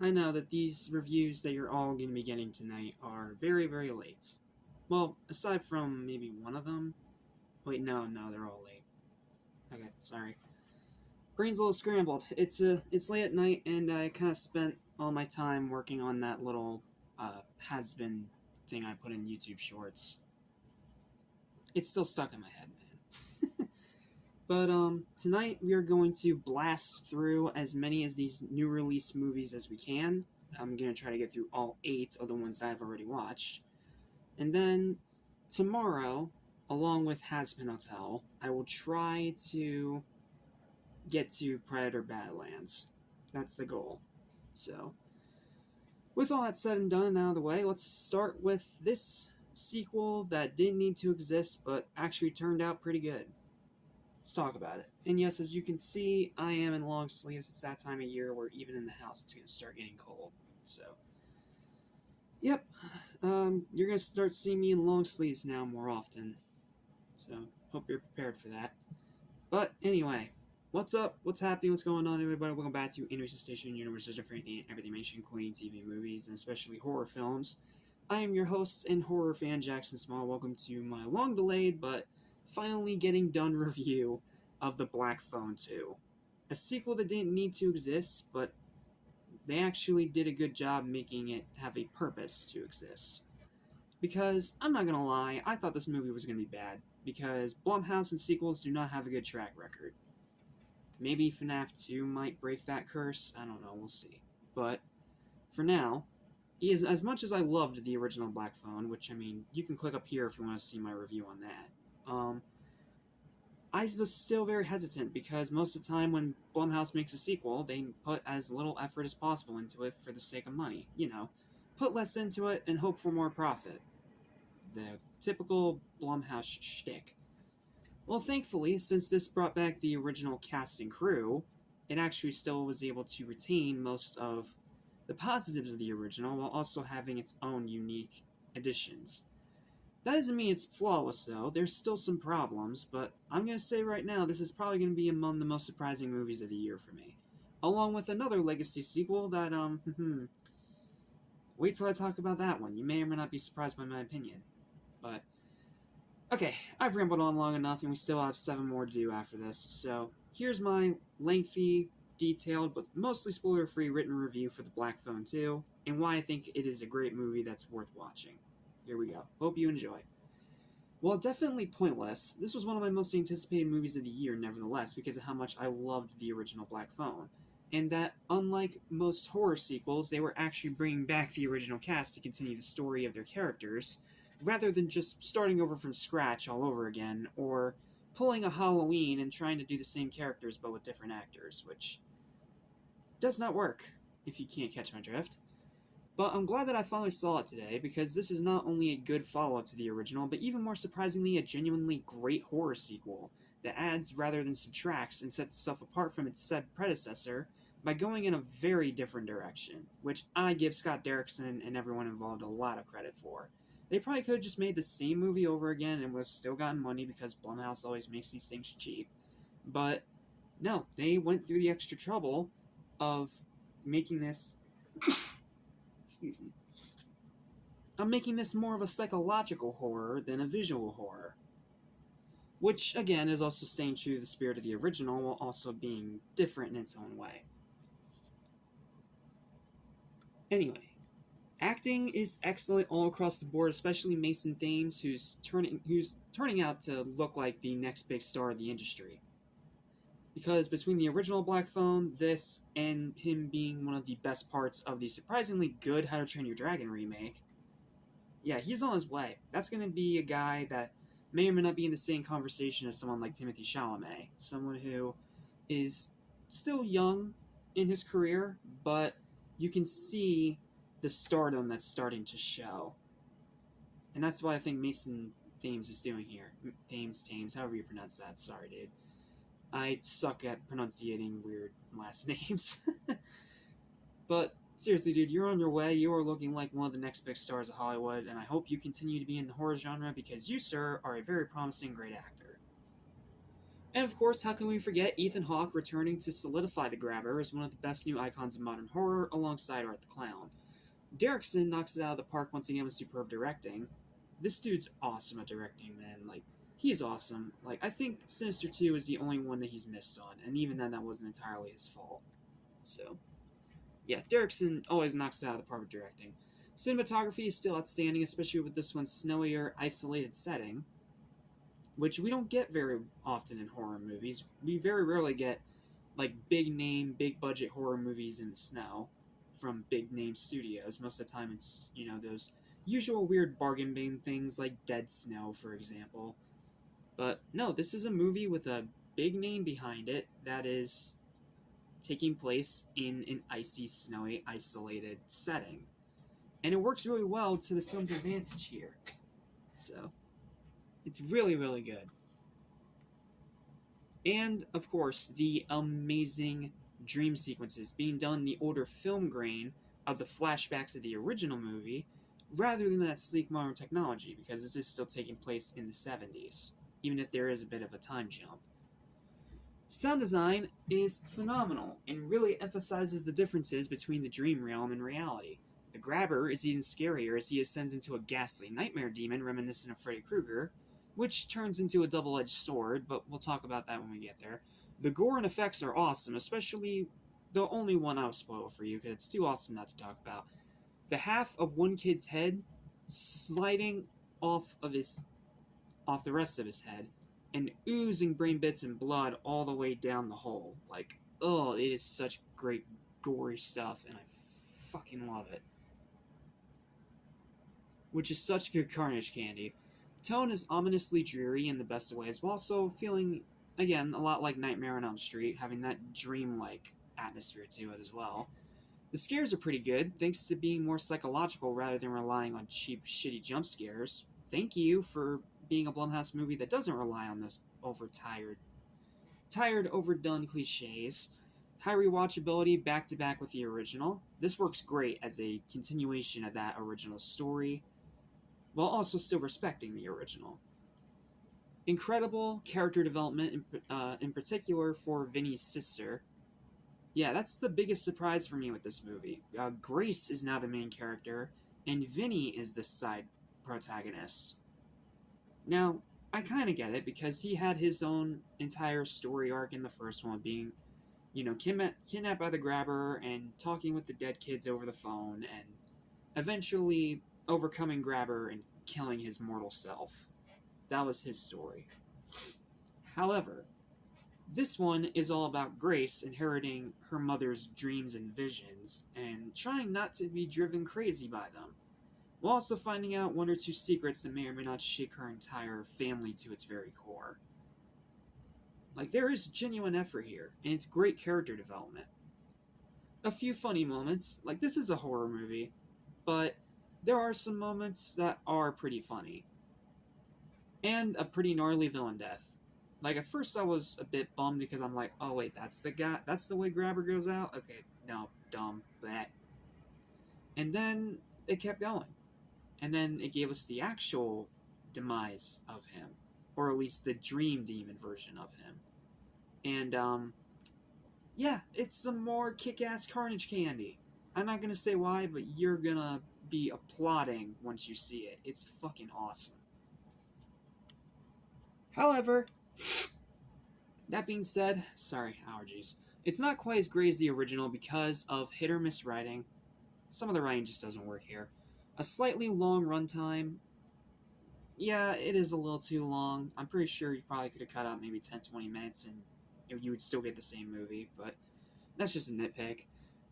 I know that these reviews that you're all going to be getting tonight are very, very late. Well, aside from maybe one of them. Wait, no, they're all late. Okay, sorry. Brain's a little scrambled. It's late at night, and I kind of spent all my time working on that little has been thing I put in YouTube Shorts. It's still stuck in my head, man. But tonight we are going to blast through as many as these new release movies as we can. I'm gonna try to get through all 8 of the ones that I've already watched, and then tomorrow, along with Hazbin Hotel, I will try to get to Predator Badlands. That's the goal. So, with all that said and done and out of the way, let's start with this sequel that didn't need to exist but actually turned out pretty good. Let's talk about it. And yes, as you can see, I am in long sleeves. It's that time of year where even in the house it's going to start getting cold. So, yep, you're going to start seeing me in long sleeves now more often. So, hope you're prepared for that. But anyway, what's up? What's happening? What's going on, everybody? Welcome back to Innovation Station, Universe for everything mentioned, including TV, movies, and especially horror films. I am your host and horror fan, Jackson Small. Welcome to my long-delayed but finally getting done review of The Black Phone 2. A sequel that didn't need to exist, but they actually did a good job making it have a purpose to exist. Because, I'm not gonna lie, I thought this movie was gonna be bad, because Blumhouse and sequels do not have a good track record. Maybe FNAF 2 might break that curse. I don't know. We'll see. But for now, as much as I loved the original Black Phone, which, I mean, you can click up here if you want to see my review on that, I was still very hesitant because most of the time when Blumhouse makes a sequel, they put as little effort as possible into it for the sake of money. You know, put less into it and hope for more profit. The typical Blumhouse shtick. Well, thankfully, since this brought back the original cast and crew, it actually still was able to retain most of the positives of the original while also having its own unique additions. That doesn't mean it's flawless, though. There's still some problems, but I'm going to say right now this is probably going to be among the most surprising movies of the year for me. Along with another legacy sequel that, wait till I talk about that one. You may or may not be surprised by my opinion. But okay, I've rambled on long enough, and we still have 7 more to do after this, so here's my lengthy, detailed, but mostly spoiler-free written review for The Black Phone 2, and why I think it is a great movie that's worth watching. Here we go. Hope you enjoy. While definitely pointless, this was one of my most anticipated movies of the year, nevertheless, because of how much I loved the original Black Phone, and that, unlike most horror sequels, they were actually bringing back the original cast to continue the story of their characters, rather than just starting over from scratch all over again, or pulling a Halloween and trying to do the same characters but with different actors, which does not work, if you can't catch my drift. But I'm glad that I finally saw it today, because this is not only a good follow-up to the original, but even more surprisingly, a genuinely great horror sequel that adds rather than subtracts and sets itself apart from its said predecessor by going in a very different direction, which I give Scott Derrickson and everyone involved a lot of credit for. They probably could have just made the same movie over again and would have still gotten money because Blumhouse always makes these things cheap. But no, they went through the extra trouble of making this. Excuse me. I'm making this more of a psychological horror than a visual horror. Which, again, is also staying true to the spirit of the original while also being different in its own way. Anyway, acting is excellent all across the board, especially Mason Thames, who's turning out to look like the next big star of the industry. Because between the original Black Phone, this, and him being one of the best parts of the surprisingly good How to Train Your Dragon remake, yeah, he's on his way. That's going to be a guy that may or may not be in the same conversation as someone like Timothy Chalamet, someone who is still young in his career, but you can see the stardom that's starting to show. And that's what I think Mason Thames is doing here. Thames, however you pronounce that. Sorry, dude. I suck at pronunciating weird last names. But seriously, dude, you're on your way. You are looking like one of the next big stars of Hollywood, and I hope you continue to be in the horror genre because you, sir, are a very promising, great actor. And of course, how can we forget Ethan Hawke returning to solidify the Grabber as one of the best new icons of modern horror alongside Art the Clown. Derrickson knocks it out of the park once again with superb directing. This dude's awesome at directing, man. Like, he's awesome. Like, I think Sinister 2 is the only one that he's missed on, and even then, that wasn't entirely his fault. So, yeah, Derrickson always knocks it out of the park with directing. Cinematography is still outstanding, especially with this one's snowier, isolated setting, which we don't get very often in horror movies. We very rarely get, like, big name, big budget horror movies in the snow from big name studios. Most of the time it's, those usual weird bargain bin things like Dead Snow, for example. But no, this is a movie with a big name behind it that is taking place in an icy, snowy, isolated setting. And it works really well to the film's advantage here. So, it's really, really good. And, of course, the amazing dream sequences being done in the older film grain of the flashbacks of the original movie, rather than that sleek modern technology, because this is still taking place in the 70s, even if there is a bit of a time jump. Sound design is phenomenal, and really emphasizes the differences between the dream realm and reality. The Grabber is even scarier as he ascends into a ghastly nightmare demon reminiscent of Freddy Krueger, which turns into a double-edged sword, but we'll talk about that when we get there. The gore and effects are awesome, especially the only one I'll spoil for you, because it's too awesome not to talk about. The half of one kid's head sliding off the rest of his head, and oozing brain bits and blood all the way down the hole. Like, oh, it is such great gory stuff, and I fucking love it. Which is such good carnage candy. Tone is ominously dreary in the best of ways, while also feeling, again, a lot like Nightmare on Elm Street, having that dream-like atmosphere to it as well. The scares are pretty good, thanks to being more psychological rather than relying on cheap, shitty jump scares. Thank you for being a Blumhouse movie that doesn't rely on those overdone cliches. High rewatchability back-to-back with the original. This works great as a continuation of that original story, while also still respecting the original. Incredible character development, in particular for Vinny's sister. Yeah, that's the biggest surprise for me with this movie. Grace is now the main character, and Vinny is the side protagonist. Now, I kind of get it, because he had his own entire story arc in the first one, being, kidnapped by the Grabber, and talking with the dead kids over the phone, and eventually overcoming Grabber and killing his mortal self. That was his story. However, this one is all about Grace inheriting her mother's dreams and visions, and trying not to be driven crazy by them, while also finding out one or two secrets that may or may not shake her entire family to its very core. Like, there is genuine effort here, and it's great character development. A few funny moments, like, this is a horror movie, but there are some moments that are pretty funny. And a pretty gnarly villain death. Like, at first I was a bit bummed because I'm like, oh wait, that's the way Grabber goes out? Okay, no, dumb, bleh. And then it kept going. And then it gave us the actual demise of him. Or at least the dream demon version of him. And, yeah, it's some more kick-ass carnage candy. I'm not gonna say why, but you're gonna be applauding once you see it. It's fucking awesome. However, that being said, sorry, allergies. It's not quite as great as the original because of hit or miss writing. Some of the writing just doesn't work here. A slightly long runtime. Yeah, it is a little too long. I'm pretty sure you probably could have cut out maybe 10-20 minutes and you would still get the same movie, but that's just a nitpick.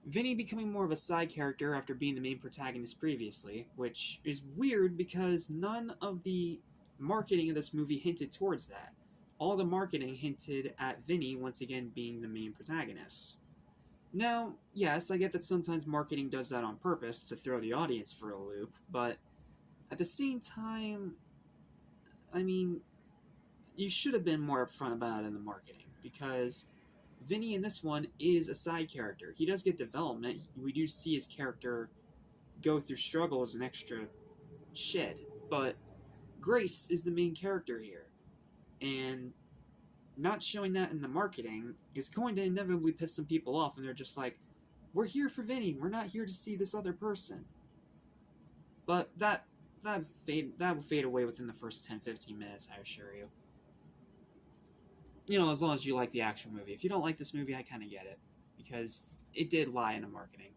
Vinny becoming more of a side character after being the main protagonist previously, which is weird because none of the marketing of this movie hinted towards that. All the marketing hinted at Vinny once again being the main protagonist. Now, yes, I get that sometimes marketing does that on purpose to throw the audience for a loop, but at the same time, I mean, you should have been more upfront about it in the marketing, because Vinny in this one is a side character. He does get development. We do see his character go through struggles and extra shit, but Grace is the main character here. And not showing that in the marketing is going to inevitably piss some people off, and they're just like, we're here for Vinny, we're not here to see this other person. But that will fade away within the first 10-15 minutes, I assure you. You know, as long as you like the action movie. If you don't like this movie, I kind of get it, because it did lie in the marketing.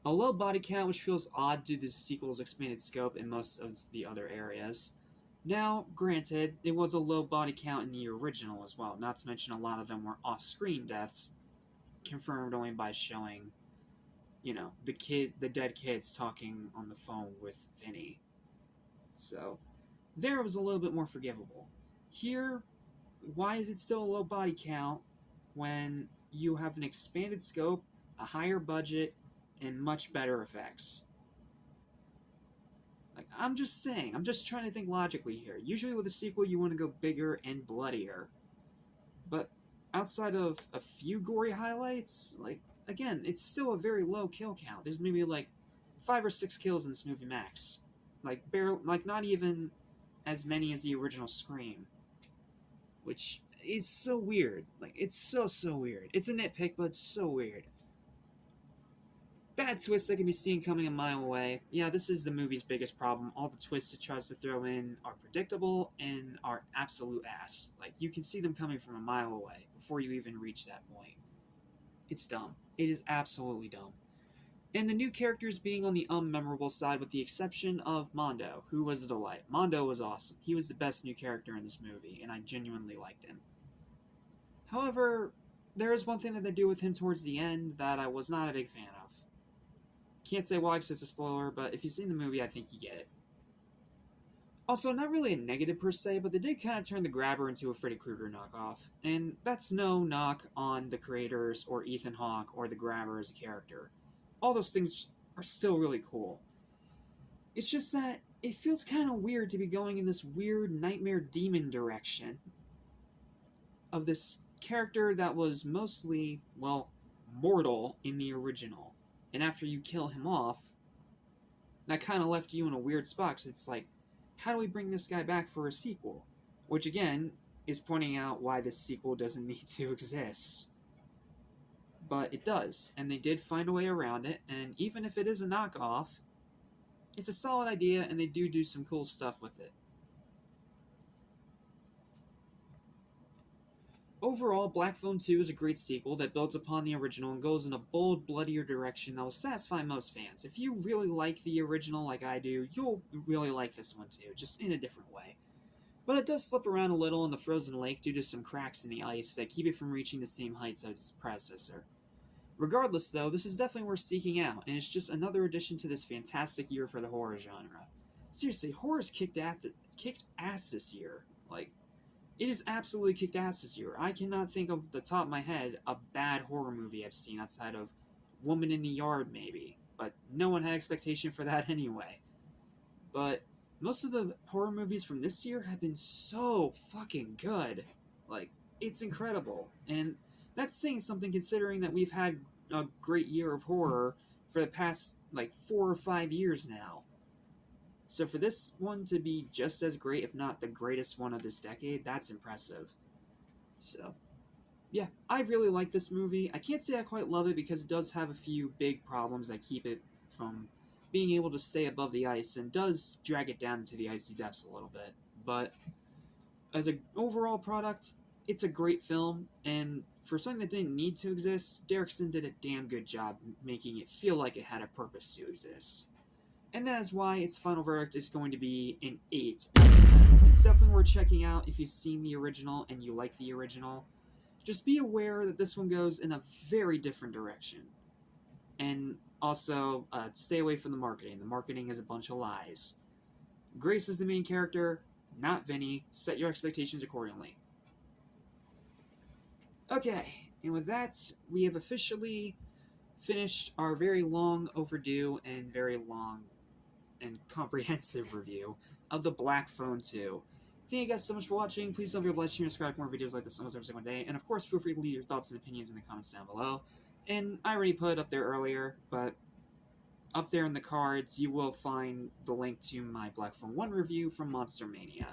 A low body count, which feels odd due to the sequel's expanded scope in most of the other areas. Now, granted, it was a low body count in the original as well, not to mention a lot of them were off-screen deaths, confirmed only by showing, you know, the dead kids talking on the phone with Vinny. So, there it was a little bit more forgivable. Here, why is it still a low body count when you have an expanded scope, a higher budget, and much better effects? Like, I'm just saying, I'm just trying to think logically here. Usually with a sequel, you want to go bigger and bloodier. But outside of a few gory highlights, like, again, it's still a very low kill count. There's maybe like 5 or 6 kills in this movie max. Like, not even as many as the original Scream. Which is so weird. Like, it's so weird. It's a nitpick, but it's so weird. Bad twists that can be seen coming a mile away. Yeah, this is the movie's biggest problem. All the twists it tries to throw in are predictable and are absolute ass. Like, you can see them coming from a mile away before you even reach that point. It's dumb. It is absolutely dumb. And the new characters being on the unmemorable side with the exception of Mondo, who was a delight. Mondo was awesome. He was the best new character in this movie, and I genuinely liked him. However, there is one thing that they do with him towards the end that I was not a big fan of. Can't say why because it's a spoiler, but if you've seen the movie, I think you get it. Also, not really a negative per se, but they did kind of turn the Grabber into a Freddy Krueger knockoff. And that's no knock on the creators, or Ethan Hawke, or the Grabber as a character. All those things are still really cool. It's just that it feels kind of weird to be going in this weird nightmare demon direction of this character that was mostly, well, mortal in the original. And after you kill him off, that kind of left you in a weird spot, because it's like, how do we bring this guy back for a sequel? Which, again, is pointing out why this sequel doesn't need to exist. But it does, and they did find a way around it, and even if it is a knockoff, it's a solid idea, and they do some cool stuff with it. Overall, Black Phone 2 is a great sequel that builds upon the original and goes in a bold, bloodier direction that will satisfy most fans. If you really like the original like I do, you'll really like this one too, just in a different way. But it does slip around a little in the frozen lake due to some cracks in the ice that keep it from reaching the same heights as its predecessor. Regardless though, this is definitely worth seeking out, and it's just another addition to this fantastic year for the horror genre. Seriously, horror's kicked ass this year. Like, it is absolutely kicked ass this year. I cannot think of the top of my head a bad horror movie I've seen outside of Woman in the Yard, maybe. But no one had expectation for that anyway. But most of the horror movies from this year have been so fucking good. Like, it's incredible. And that's saying something considering that we've had a great year of horror for the past, 4 or 5 years now. So for this one to be just as great, if not the greatest one of this decade, that's impressive. So, yeah, I really like this movie. I can't say I quite love it because it does have a few big problems that keep it from being able to stay above the ice and does drag it down into the icy depths a little bit. But as an overall product, it's a great film, and for something that didn't need to exist, Derrickson did a damn good job making it feel like it had a purpose to exist. And that is why its final verdict is going to be an 8 out of 10. It's definitely worth checking out if you've seen the original and you like the original. Just be aware that this one goes in a very different direction. And also, stay away from the marketing. The marketing is a bunch of lies. Grace is the main character, not Vinny. Set your expectations accordingly. Okay, and with that, we have officially finished our very long overdue and very long and comprehensive review of the Black Phone 2. Thank you guys so much for watching. Please don't forget to like, share, and subscribe for more videos like this almost every single day. And of course, feel free to leave your thoughts and opinions in the comments down below. And I already put it up there earlier, but up there in the cards, you will find the link to my Black Phone 1 review from Monster Mania.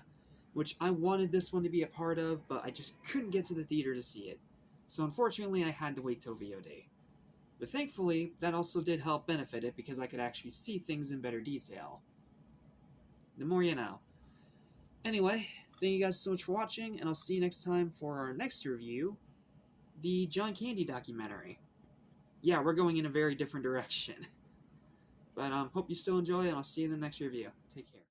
which I wanted this one to be a part of, but I just couldn't get to the theater to see it. So unfortunately, I had to wait till VOD. But thankfully, that also did help benefit it because I could actually see things in better detail. The more you know. Anyway, thank you guys so much for watching, and I'll see you next time for our next review, the John Candy documentary. Yeah, we're going in a very different direction. But hope you still enjoy, and I'll see you in the next review. Take care.